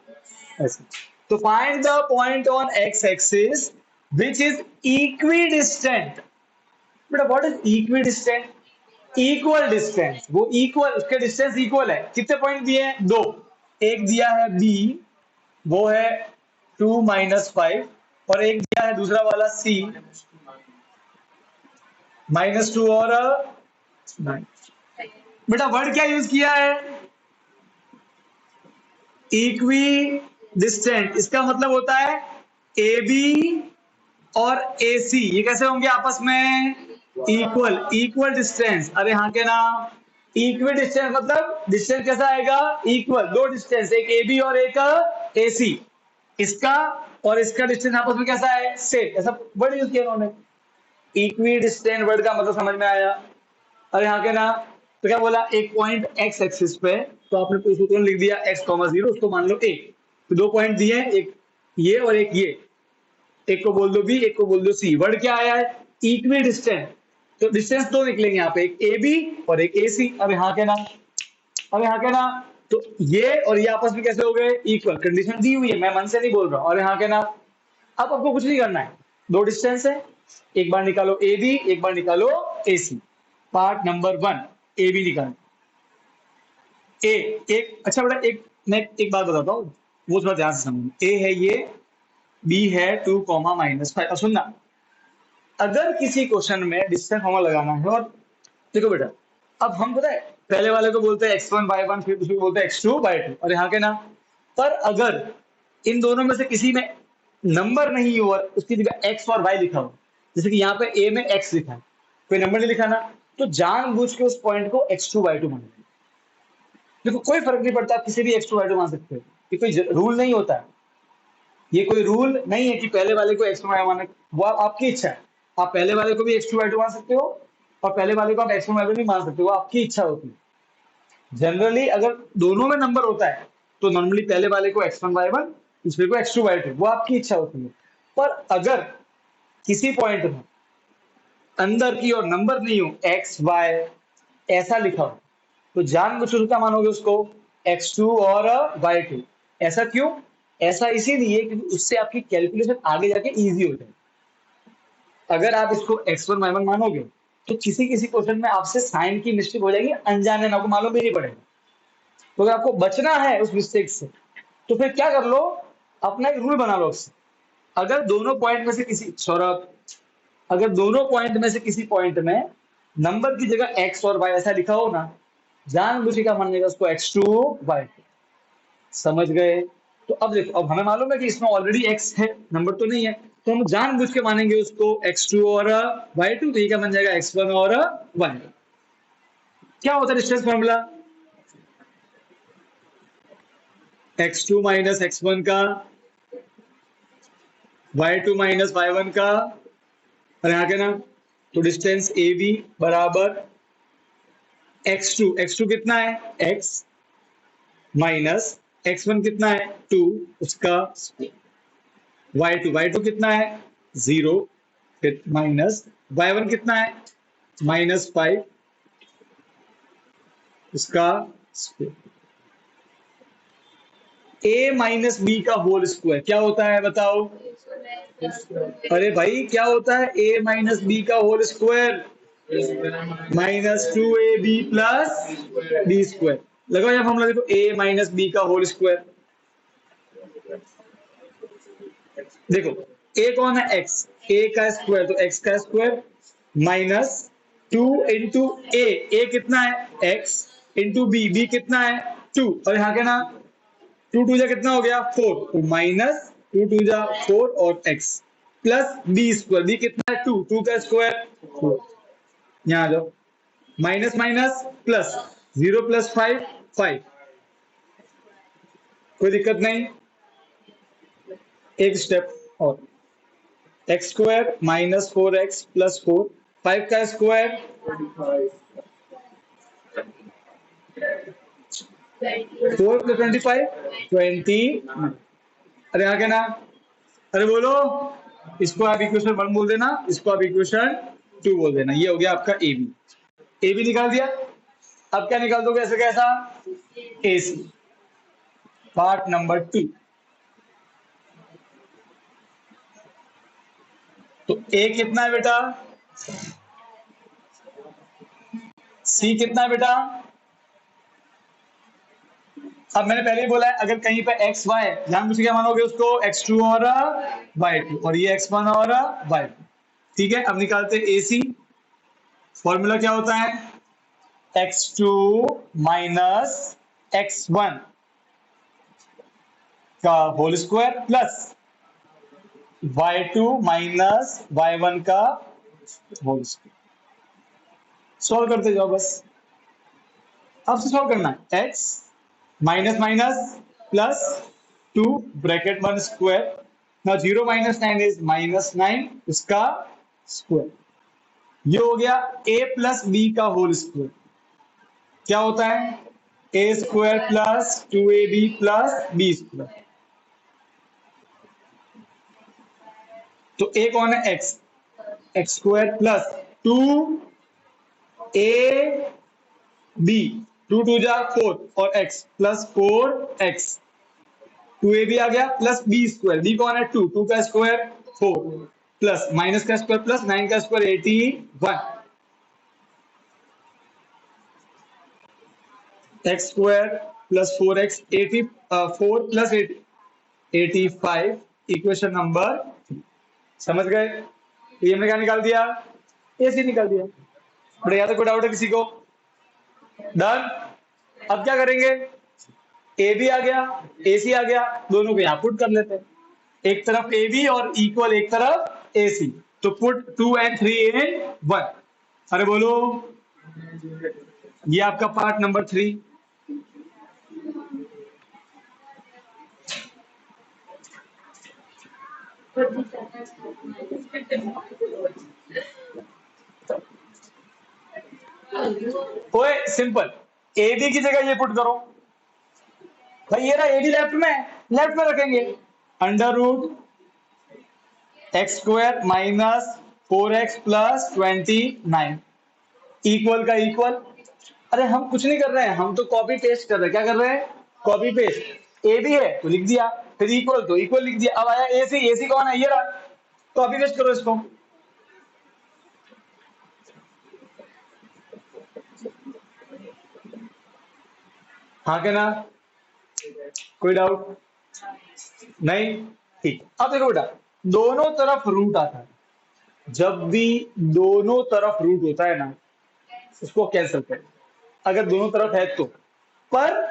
ऐसे तो find the point on X axis which is equidistant. बेटा what is equidistant? Equal distance, वो इक्वल, उसके डिस्टेंस इक्वल है। कितने पॉइंट दिए हैं? दो, एक दिया है बी, वो है 2 - 5, और एक दिया है दूसरा वाला सी -2 और 9। बेटा वर्ड क्या यूज किया है? Equi distant. इसका मतलब होता है ए बी और ए सी, ये कैसे होंगे आपस में? Equal, equal distance. अरे हाँ के ना? इक्वल डिस्टेंस मतलब डिस्टेंस कैसा आएगा? इक्वल। दो डिस्टेंस, एक ए बी और एक ए सी, इसका और इसका डिस्टेंस आपस में कैसा है? सेम। ऐसा वर्ड यूज किया उन्होंने, इक्वी डिस्टेंट। वर्ड का मतलब समझ में आया? अरे हाँ के ना? तो क्या बोला? एक पॉइंट एक्स एक्सिस पे, तो आपने उसको कौन लिख दिया? एक्स कॉमा जीरो, उसको मान लो ए। तो दो पॉइंट दिए, एक ये और एक ये, एक को बोल दो बी, एक को बोल दो सी। वर्ड क्या आया है? Equi distance. तो डिस्टेंस दो निकलेंगे यहाँ पे, एक ए बी और एक ए सी। अरे हाँ के ना? अरे हाँ के ना? तो ये और ये आपस में कैसे हो गए? इक्वल। कंडीशन दी हुई है, मैं मन से नहीं बोल रहा हूँ। अरे हाँ के ना? अब आपको कुछ नहीं करना है, दो डिस्टेंस है, एक बार निकालो ए बी, एक बार निकालो ए सी। पार्ट नंबर 1, ए बी निकालो। ए एक, अच्छा बेटा एक, मैं एक बात बताता हूँ, वो थोड़ा ध्यान से समझो। ए है ये, बी है 2, -5। अब सुनना, अगर किसी क्वेश्चन में डिस्टेंस फॉर्मूला लगाना है, और देखो बेटा, अब हम पता है पहले वाले को बोलते हैं x1 y1, फिर उसको बोलते हैं x2 y2, और यहाँ के ना? पर अगर इन दोनों में से किसी में नंबर नहीं हुआ, उसकी जगह x और y लिखा हो, जैसे कि यहाँ पे a में x लिखा है, कोई नंबर नहीं लिखा ना, तो जानबूझ के उस पॉइंट को x2 y2 मान। देखो कोई फर्क नहीं पड़ता, आप किसी भी x2 y2 मान सकते हो, ये कोई रूल नहीं होता है, ये कोई रूल नहीं है कि पहले वाले को x1 y1 मानना, वो आपकी इच्छा है। आप पहले वाले को भी x2 y2 मान सकते हो, और पहले वाले को आप x1 y2 नहीं मान सकते, वो आपकी इच्छा होती है। जनरली अगर दोनों में नंबर होता है तो नॉर्मली पहले वाले को x1 y1, दूसरे को x2 y2, वो आपकी इच्छा होती है। पर अगर किसी पॉइंट में अंदर की और नंबर नहीं हो, x y ऐसा लिखा हो, तो जानबूझ के क्या मानोगे उसको? x2 और y2। ऐसा क्यों? ऐसा इसीलिए क्योंकि उससे आपकी कैलकुलेशन आगे जाके इजी हो जाए। अगर आप इसको x1 y1 मानोगे तो किसी किसी क्वेश्चन में आपसे साइन की मिस्टेक हो जाएगी, अनजाने में, आपको मालूम भी नहीं पड़ेगा। तो अगर आपको बचना है उस मिस्टेक से, तो फिर क्या कर लो? अपना एक रूल बना लो उससे। अगर दोनों पॉइंट में से किसी, सौरभ, अगर दोनों पॉइंट में से किसी पॉइंट में नंबर की जगह x और y ऐसा लिखा हो ना, जानबूझ के क्या मानेगा उसको? x2 y2। समझ गए? तो अब देखो, अब हमें मालूम है कि इसमें ऑलरेडी x है, नंबर तो नहीं है, तो हम जानबूझ के मानेंगे उसको x2 और y2। तो ये क्या बन जाएगा? x1 और y। क्या होता है डिस्टेंस फॉर्मूला? x2 - x1 का, y2 - y1 का, और यहाँ के ना? तो डिस्टेंस ए बी बराबर x2, x2 कितना है? x माइनस x1 कितना है? 2, उसका y2, y2 कितना है? 0, फिर माइनस y1 कितना है? -5, उसका a माइनस बी का होल स्क्वायर। क्या होता है बताओ? अरे भाई क्या होता है a माइनस बी का whole square? -2ab plus B square. लगाओ यहाँ फॉर्मूला, देखो a माइनस बी का होल स्क्वायर। देखो a कौन है, x, a का स्क्वायर तो x का स्क्वायर माइनस 2 इंटू a कितना है x, इंटू b कितना है 2, और यहाँ के ना 2 टू जा कितना हो गया 4, तो माइनस 2 टू जा 4 और x plus B square, B कितना है 2, 2 का स्क्वायर 4। यहाँ आ जाओ, माइनस माइनस प्लस, 0 प्लस 5 5, कोई दिक्कत नहीं। एक स्टेप और, x square minus 4x plus 4, 5 का स्क्वायर 4 प्लस 25 20। अरे आगे ना, अरे बोलो, इसको आप इक्वेशन 1 बोल देना, इसको आप इक्वेशन 2 बोल देना। ये हो गया आपका ए बी निकाल दिया। अब क्या निकाल दोगे ऐसे कैसा, ए सी, पार्ट नंबर 2। तो ए कितना है बेटा, सी कितना है बेटा। अब मैंने पहले ही बोला है, अगर कहीं पे एक्स वाई, ध्यान मुझे क्या मानोगे उसको, x2 और y2, और ये x1 और y2। ठीक है, अब निकालते ए सी। फॉर्मूला क्या होता है, x2 माइनस x1 का whole square plus y2 minus y1 का होल स्क्वायर। सॉल्व करते जाओ बस, आपसे सॉल्व करना है। x minus minus plus 2 bracket 1 square, ना 0 माइनस 9 इज -9 उसका स्क्वायर। ये हो गया a प्लस बी का होल स्क्वायर, क्या होता है a square plus 2ab plus B square. तो a कौन है, x, x square plus 2ab, 2 two जा 4 और x प्लस 4x, 2ab आ गया प्लस बी स्क्वायर, बी कौन है 2, 2 का स्क्वायर 4 प्लस माइनस का स्क्वायर प्लस 9 का square 81, x square plus 4x 84 plus 85, equation number 3। समझ गए, तो ये हमने क्या निकाल दिया, ए सी निकाल दिया। बड़े याद है, कोई डाउट है किसी को, डन। अब क्या करेंगे, ए बी आ गया ए सी आ गया, दोनों को यहाँ पुट कर लेते हैं, एक तरफ ए बी और इक्वल एक तरफ ए सी, तो पुट 2 and 3 in 1। अरे बोलो, ये आपका पार्ट नंबर 3। ओए सिंपल, ए बी की जगह ये पुट करो भाई, ये रहा ए बी लेफ्ट में रखेंगे, under root X square minus 4x plus 29 equal का इक्वल। अरे हम कुछ नहीं कर रहे हैं, हम तो कॉपी पेस्ट कर रहे हैं। क्या कर रहे हैं, कॉपी पेस्ट। ए बी है तो लिख दिया, फिर इक्वल तो इक्वल लिख दिया। अब आया ए सी कौन है, ये रहा, कॉपी पेस्ट करो इसको। हाँ क्या ना, कोई डाउट नहीं, ठीक। अब देखो बेटा, दोनों तरफ रूट आता है, जब भी दोनों तरफ रूट होता है ना, उसको कैंसिल करें, अगर दोनों तरफ है तो। पर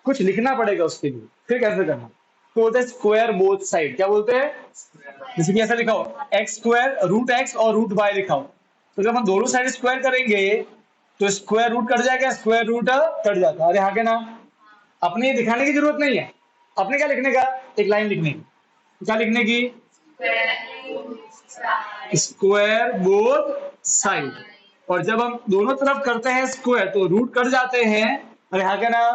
कुछ लिखना पड़ेगा उसके लिए, फिर कैसे करना, तो बोलते हैं स्क्वायर बोथ साइड। क्या बोलते हैं, जैसे कि ऐसा लिखा हो एक्स स्क्वायर रूट एक्स और रूट वाई लिखा हो, तो जब हम दोनों साइड स्क्वायर करेंगे तो स्क्वायर रूट कट जाएगा, स्क्वायर रूट कट जाता है। अरे हाँ के ना, अपने ये दिखाने की जरूरत नहीं है, अपने क्या लिखने का, एक लाइन लिखने की, क्या लिखने की, स्क्वायर बोथ साइड। और जब हम दोनों तरफ करते हैं स्क्वायर तो रूट कट जाते हैं। अरे हाँ क्या ना,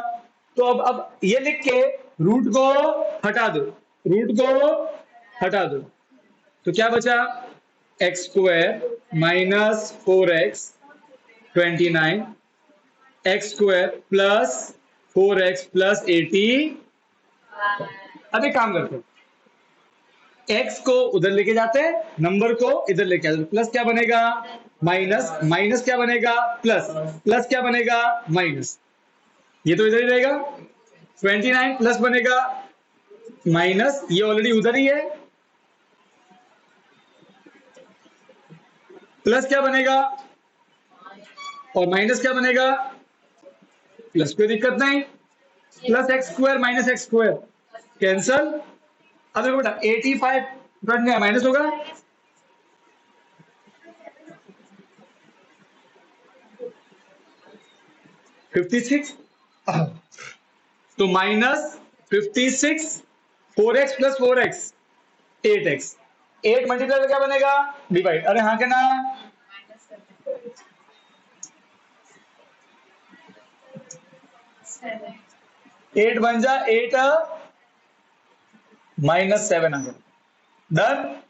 तो अब ये लिख के रूट को हटा दो, रूट को हटा दो, तो क्या बचा, x square minus 4x 29, x square plus 4x plus 80। अब एक काम करते हैं, x को उधर लेके जाते हैं, नंबर को इधर लेके आते हैं, प्लस क्या बनेगा माइनस माइनस क्या बनेगा प्लस, प्लस क्या बनेगा माइनस, ये तो इधर ही रहेगा। 29 प्लस बनेगा माइनस, ये ऑलरेडी उधर ही है, प्लस क्या बनेगा और माइनस क्या बनेगा, प्लस कोई दिक्कत नहीं, plus x square minus x square cancel. अब देखो बेटा 85 फ्रंट में माइनस होगा, 56, तो minus 56, 4x plus 4x 8x, 8 multiply क्या बनेगा डिवाइड, अरे हाँ के ना, 8 बन जा 8 माइनस 7 आ गया डन,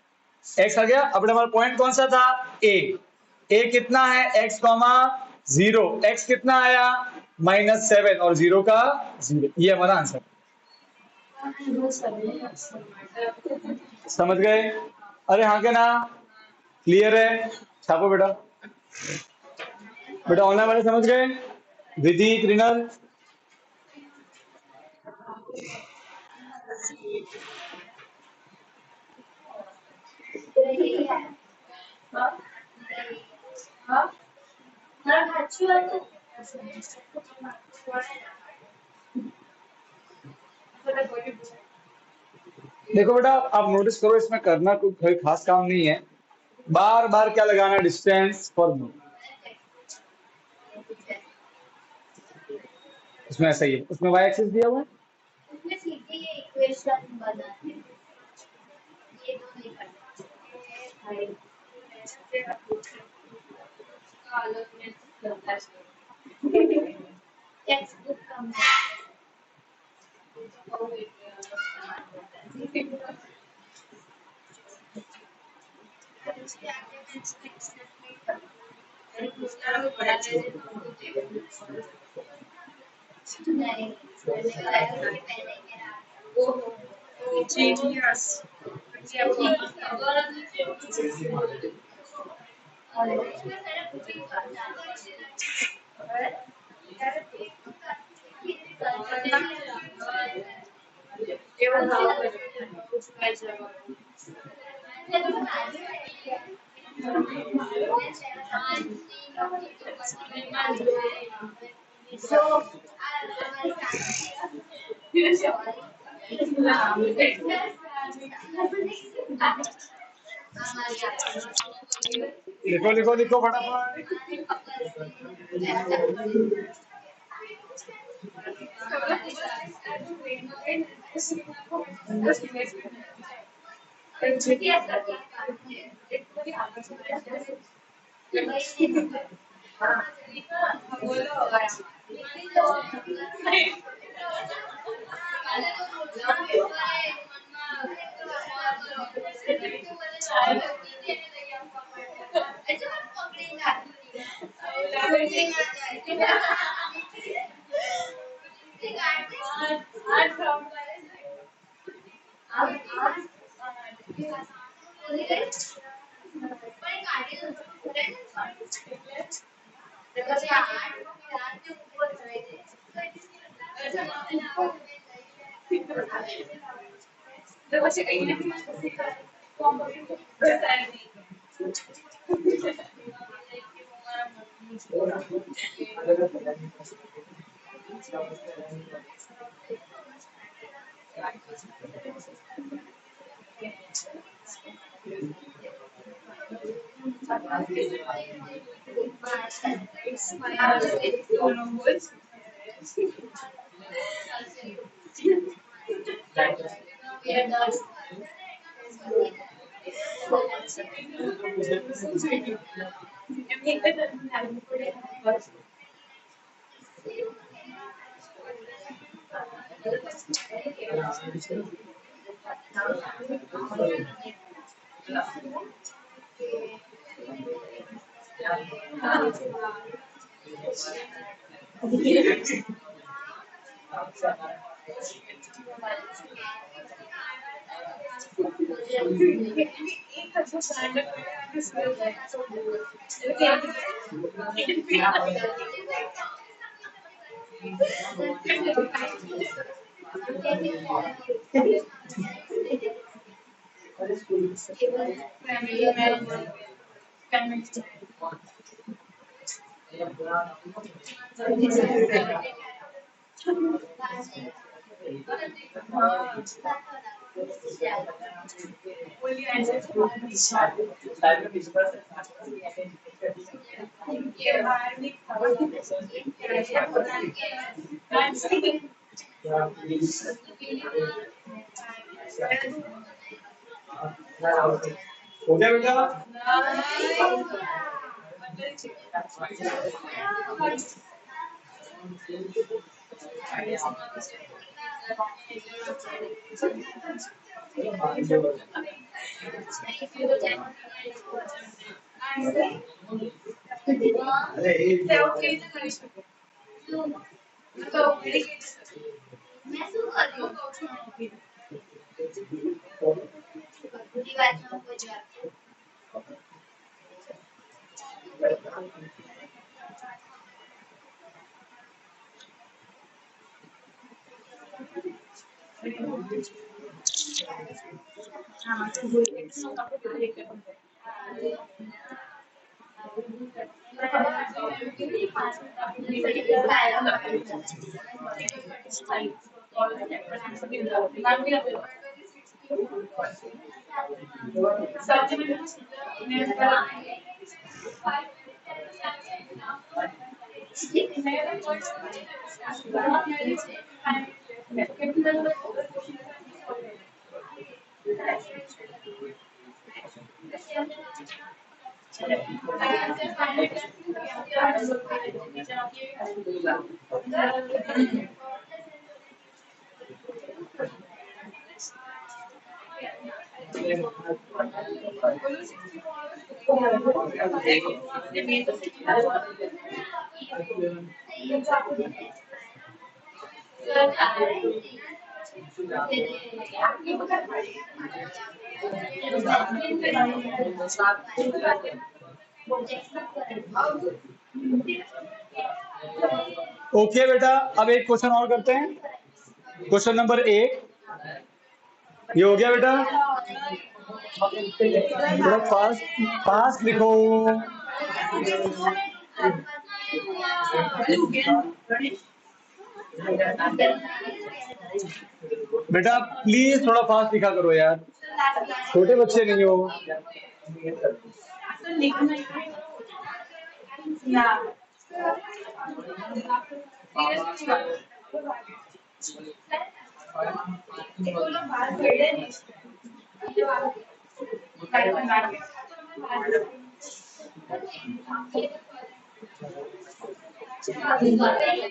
x आ गया। अब हमारा पॉइंट कौन सा था ए कितना है x कॉमा 0, x कितना आया -7 और 0 का 0, ये हमारा आंसर। समझ गए, अरे हाँ के ना, क्लियर है, छापो बेटा, बेटा ऑनलाइन वाले समझ गए, विधि त्रिनल। देखो बेटा आप नोटिस करो, इसमें करना कोई खास काम नहीं है, बार बार क्या लगाना, डिस्टेंस फॉर्मूला, उसमें ऐसा ही है, उसमें y एक्सिस दिया हुआ है, उसमें सीधे ये इक्वेशन बनाते हैं, ये तो नहीं करना है टेक्स्ट बुक का लिखो लिखो लिखो फटाफट। हो गया बेटा? ओके बेटा, अब एक क्वेश्चन और करते हैं। क्वेश्चन नंबर 1 ये हो गया बेटा। थोड़ा फास्ट फास्ट लिखो। बेटा प्लीज थोड़ा फास्ट लिखा करो यार, छोटे बच्चे नहीं हो।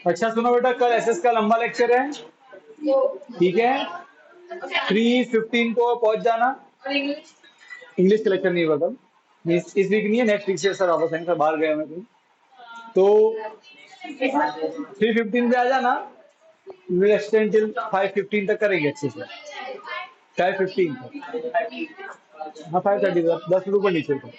अच्छा सुनो बेटा, कल एसएस का लंबा लेक्चर है, ठीक है? 3:15 को पहुंच जाना। इंग्लिश का लेक्चर नहीं होगा कल, इस वीक नहीं है, नेक्स्ट वीक से सर वापस आएंगे, सर बाहर गए हुए कहीं। तो 3:15 पे आ जाना, विल एक्सटेंड टिल 5:15 तक करेंगे अच्छे से। 5:15 हाँ 5:30 10 मिनट ऊपर नीचे होगा।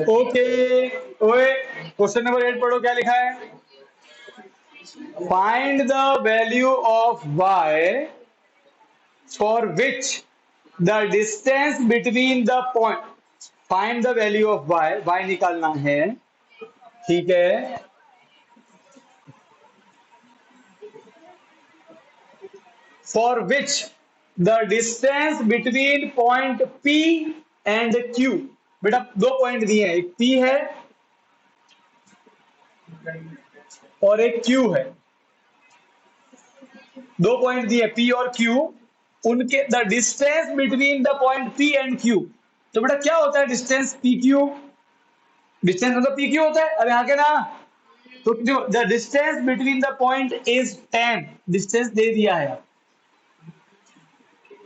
ओके ओए, क्वेश्चन नंबर 8 पढ़ो, क्या लिखा है? Find the value of y for which the distance between the point, find the value of y निकालना है, ठीक है? For which the distance between point P and Q, बेटा दो पॉइंट दिए हैं, एक P है और एक Q है। दो पॉइंट दिए P और Q, उनके the distance between the point P and Q, तो बेटा क्या होता है डिस्टेंस पी क्यू, डिस्टेंस मतलब पी क्यू होता है। अब यहाँ के ना, तो the distance between the point is 10, distance दे दिया है।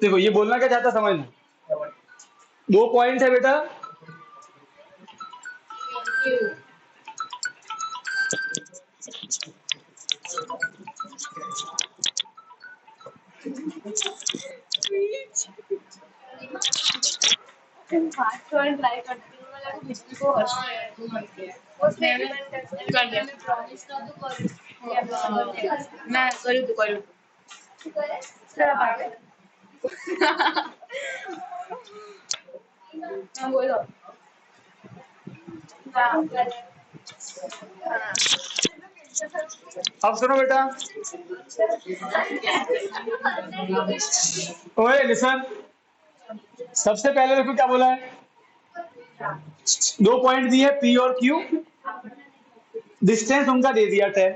देखो ये बोलना क्या चाहता समझना, दो पॉइंट है बेटा, ट्राई करती हूँ मैं, बिजली को मैं करूँ तो करूँ बोलो। अब सुनो बेटा, ओए लिसन, सबसे पहले देखो क्या बोला है, दो पॉइंट दिए पी और क्यू, डिस्टेंस उनका दे दिया 10।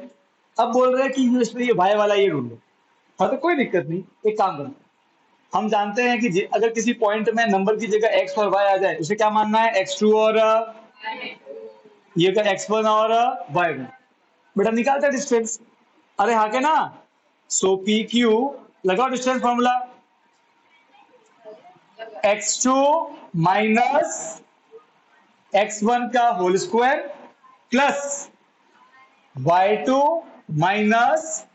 अब बोल रहे हैं कि ये वाई वाला ये ढूंढो। हाँ तो कोई दिक्कत नहीं, एक काम करो, हम जानते हैं कि अगर किसी पॉइंट में नंबर की जगह एक्स और वाई आ जाए, उसे क्या मानना है, x2 और ये का x1 और y1। बेटा निकालते डिस्टेंस, अरे हाँ के ना, सो पी क्यू, लगाओ distance formula, x2 minus x1 का whole square plus y2 minus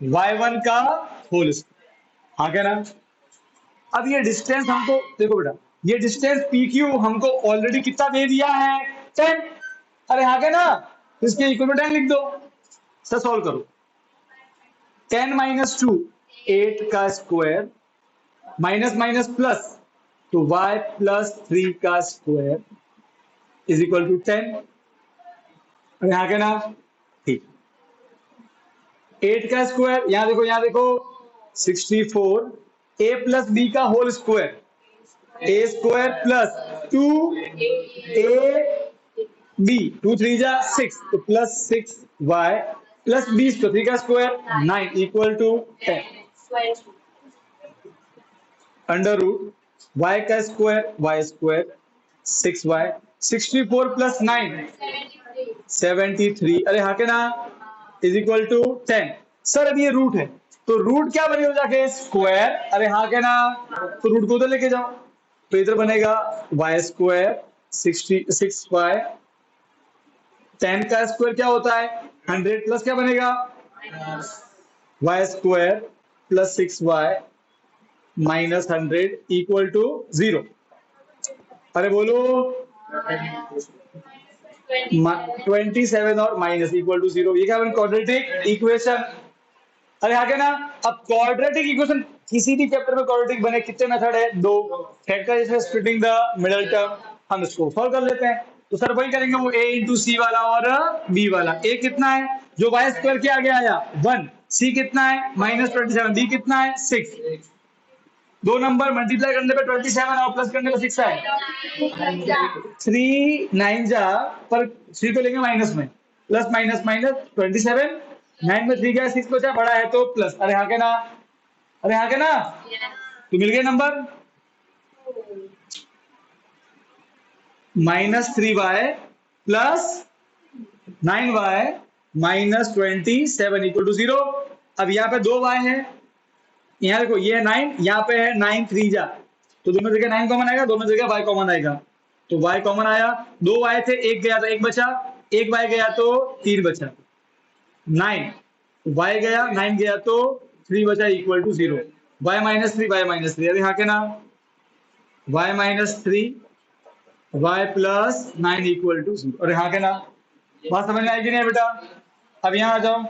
y1 का होल स्क्वायर। हाँ क्या ना, अब ये डिस्टेंस हमको देखो बेटा, ये डिस्टेंस पी क्यू हमको ऑलरेडी कितना दे दिया है, 10। अरे हाँ क्या ना, इसके इक्वल टू 10 लिख दो, सर सॉल्व करो, 10 माइनस 2 8 का स्क्वायर माइनस माइनस प्लस, तो y प्लस 3 का स्क्वायर इज इक्वल टू 10। और यहाँ के ना, ठीक, 8 का स्क्वायर, यहाँ देखो 64, a प्लस बी का whole square, A square plus 2 a B, 2 3 जा 6, तो plus 6 y plus B square, 3 का square 9 equal to 10 under root y का स्क्वायर y स्क्वायर 6y, 64 प्लस 9 73, अरे हाँ के ना, इज इक्वल टू 10। सर अब ये रूट है, तो रूट क्या बनेगा जाके, स्क्वायर, अरे हाँ के ना, तो रूट को उधर लेके जाओ, तो इधर बनेगा y स्क्वायर 66y, 10 का स्क्वायर क्या होता है 100, प्लस क्या बनेगा y square plus 6y minus 100 equal to 0। अरे बोलो 27 और माइनस इक्वल टू 0, ये क्या बन क्वाड्रेटिक इक्वेशन। अरे आगे ना, अब क्वाड्रेटिक इक्वेशन किसी भी चैप्टर में क्वाड्रेटिक बने कितने मेथड है, दो, factor is splitting the middle term, हम इसको सॉल्व कर लेते हैं। तो सर वही करेंगे, वो a इंटू सी वाला और b वाला, a कितना है जो वाई स्क्वायर के आगे आया 1, c कितना है -27, b कितना है 6, दो नंबर मल्टीप्लाई करने पे 27 और प्लस करने पे 6 है, 3 9 जा पर 3 को लेंगे माइनस में, प्लस माइनस माइनस 27, 9 में 3 गया 6 बचा, बड़ा है तो प्लस, अरे हाँ के ना, अरे हाँ के ना, तो मिल गए number -3y plus 9y minus 27 equal to 0। अब यहाँ पे 2y है, यहाँ देखो ये 9, यहाँ पे है 9 3 जा, तो दोनों जगह 9 कॉमन आएगा, दोनों जगह y कॉमन आएगा, तो y कॉमन आया, 2 y थे, एक गया तो एक बचा, एक y गया तो 3 बचा, 9 y गया 9 गया तो 3 बचा equal to 0, y minus 3 y minus 3, अरे हाँ के ना, y minus 3 y plus 9 equal to 0, अरे हाँ के ना, बात समझ में आएगी नहीं बेटा। अब यहाँ आ जाओ,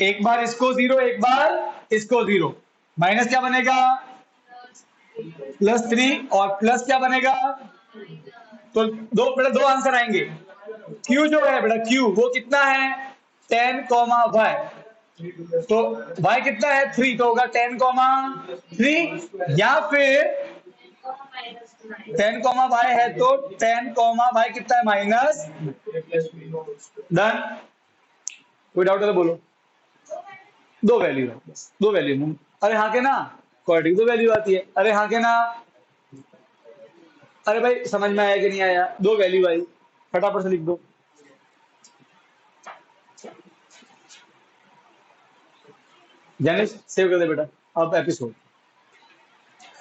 एक बार इसको 0 एक बार इसको 0, माइनस क्या बनेगा +3 और प्लस क्या बनेगा, तो दो बेटा दो आंसर आएंगे, Q जो है बेटा Q वो कितना है 10 y, तो y कितना है 3, तो होगा 10 3, या फिर 10 y है तो 10 y कितना है माइनस, डन, कोई डाउट है तो बोलो। दो वैल्यू है, बस दो वैल्यू। अरे हाँ के ना, क्वाड्रेटिक दो वैल्यू आती है। अरे हाँ के ना, अरे भाई समझ में आया कि नहीं आया? दो वैल्यू आई, फटाफट से लिख दो। जैनिस सेव कर दे बेटा अब एपिसोड।